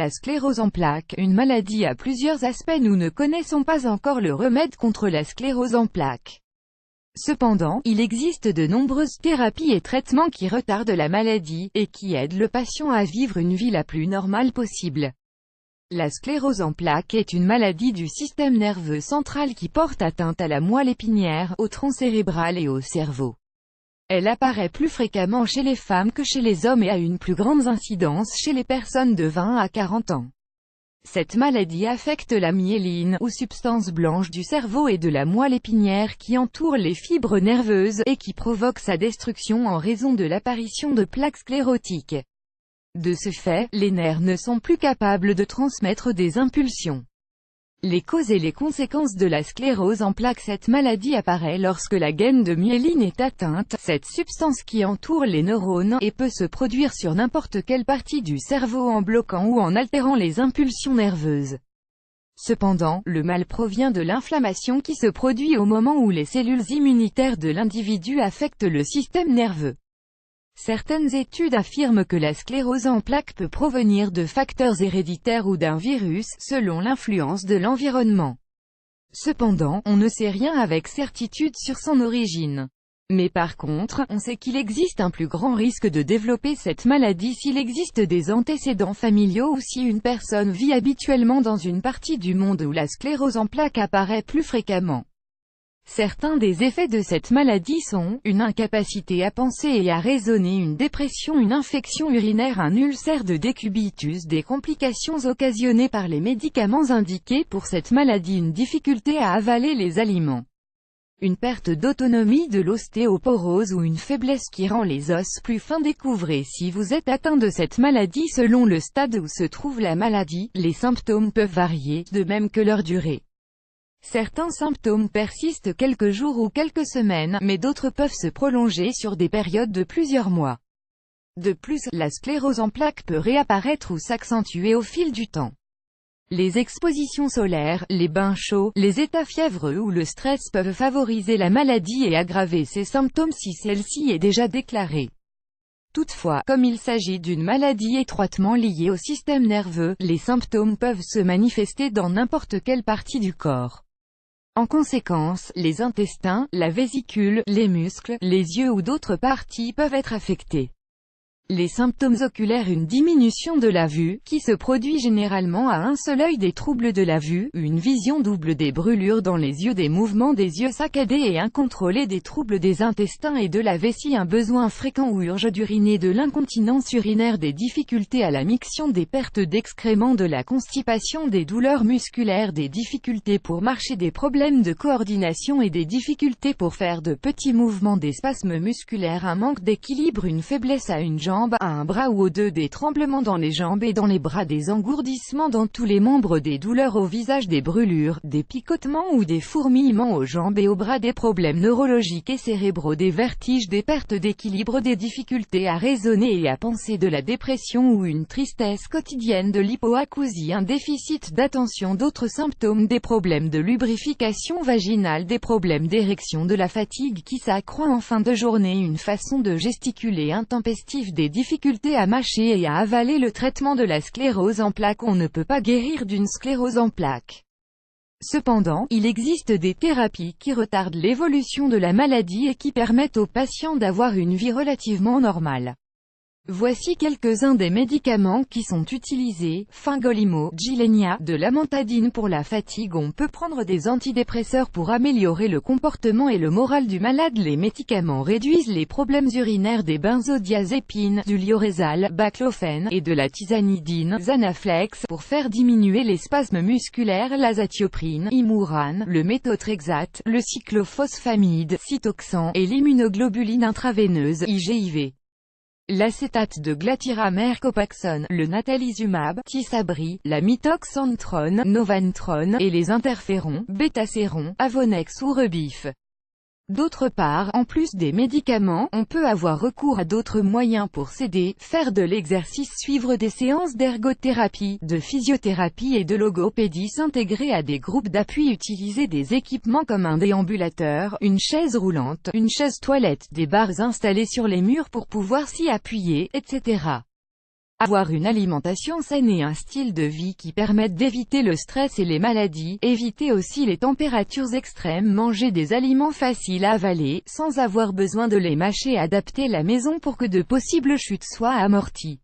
La sclérose en plaques, une maladie à plusieurs aspects. Nous ne connaissons pas encore le remède contre la sclérose en plaques. Cependant, il existe de nombreuses thérapies et traitements qui retardent la maladie, et qui aident le patient à vivre une vie la plus normale possible. La sclérose en plaques est une maladie du système nerveux central qui porte atteinte à la moelle épinière, au tronc cérébral et au cerveau. Elle apparaît plus fréquemment chez les femmes que chez les hommes et a une plus grande incidence chez les personnes de 20 à 40 ans. Cette maladie affecte la myéline, ou substance blanche du cerveau et de la moelle épinière qui entoure les fibres nerveuses, et qui provoque sa destruction en raison de l'apparition de plaques sclérotiques. De ce fait, les nerfs ne sont plus capables de transmettre des impulsions. Les causes et les conséquences de la sclérose en plaques. Cette maladie apparaît lorsque la gaine de myéline est atteinte, cette substance qui entoure les neurones, et peut se produire sur n'importe quelle partie du cerveau en bloquant ou en altérant les impulsions nerveuses. Cependant, le mal provient de l'inflammation qui se produit au moment où les cellules immunitaires de l'individu affectent le système nerveux. Certaines études affirment que la sclérose en plaques peut provenir de facteurs héréditaires ou d'un virus, selon l'influence de l'environnement. Cependant, on ne sait rien avec certitude sur son origine. Mais par contre, on sait qu'il existe un plus grand risque de développer cette maladie s'il existe des antécédents familiaux ou si une personne vit habituellement dans une partie du monde où la sclérose en plaques apparaît plus fréquemment. Certains des effets de cette maladie sont, une incapacité à penser et à raisonner, une dépression, une infection urinaire, un ulcère de décubitus, des complications occasionnées par les médicaments indiqués pour cette maladie, une difficulté à avaler les aliments, une perte d'autonomie, de l'ostéoporose ou une faiblesse qui rend les os plus fins. Découvrez si vous êtes atteint de cette maladie. Selon le stade où se trouve la maladie, les symptômes peuvent varier, de même que leur durée. Certains symptômes persistent quelques jours ou quelques semaines, mais d'autres peuvent se prolonger sur des périodes de plusieurs mois. De plus, la sclérose en plaques peut réapparaître ou s'accentuer au fil du temps. Les expositions solaires, les bains chauds, les états fiévreux ou le stress peuvent favoriser la maladie et aggraver ses symptômes si celle-ci est déjà déclarée. Toutefois, comme il s'agit d'une maladie étroitement liée au système nerveux, les symptômes peuvent se manifester dans n'importe quelle partie du corps. En conséquence, les intestins, la vésicule, les muscles, les yeux ou d'autres parties peuvent être affectés. Les symptômes oculaires: une diminution de la vue, qui se produit généralement à un seul œil, des troubles de la vue, une vision double, des brûlures dans les yeux, des mouvements des yeux saccadés et incontrôlés, des troubles des intestins et de la vessie, un besoin fréquent ou urgent d'uriner, de l'incontinence urinaire, des difficultés à la miction, des pertes d'excréments, de la constipation, des douleurs musculaires, des difficultés pour marcher, des problèmes de coordination et des difficultés pour faire de petits mouvements, des spasmes musculaires, un manque d'équilibre, une faiblesse à une jambe, à un bras ou aux deux, des tremblements dans les jambes et dans les bras, des engourdissements dans tous les membres, des douleurs au visage, des brûlures, des picotements ou des fourmillements aux jambes et aux bras, des problèmes neurologiques et cérébraux, des vertiges, des pertes d'équilibre, des difficultés à raisonner et à penser, de la dépression ou une tristesse quotidienne, de l'hypoacousie, un déficit d'attention, d'autres symptômes, des problèmes de lubrification vaginale, des problèmes d'érection, de la fatigue qui s'accroît en fin de journée, une façon de gesticuler intempestive, des difficultés à mâcher et à avaler. Le traitement de la sclérose en plaques: on ne peut pas guérir d'une sclérose en plaques. Cependant, il existe des thérapies qui retardent l'évolution de la maladie et qui permettent aux patients d'avoir une vie relativement normale. Voici quelques-uns des médicaments qui sont utilisés: Fingolimod, Gilenya, de l'amantadine pour la fatigue. On peut prendre des antidépresseurs pour améliorer le comportement et le moral du malade. Les médicaments réduisent les problèmes urinaires: des benzodiazépines, du lioresal, baclofène, et de la tizanidine, Zanaflex, pour faire diminuer les spasmes musculaires, l'azatioprine, Imuran, le méthotrexate, le cyclophosphamide, Cytoxan, et l'immunoglobuline intraveineuse, IGIV. L'acétate de glatiramer, Copaxone, le natalizumab, Tisabri, la mitoxantrone, Novantrone, et les interférons, Bétacéron, Avonex ou Rebif. D'autre part, en plus des médicaments, on peut avoir recours à d'autres moyens pour s'aider: faire de l'exercice, suivre des séances d'ergothérapie, de physiothérapie et de logopédie, s'intégrer à des groupes d'appui, utiliser des équipements comme un déambulateur, une chaise roulante, une chaise toilette, des barres installées sur les murs pour pouvoir s'y appuyer, etc. Avoir une alimentation saine et un style de vie qui permettent d'éviter le stress et les maladies, éviter aussi les températures extrêmes, manger des aliments faciles à avaler, sans avoir besoin de les mâcher, adapter la maison pour que de possibles chutes soient amorties.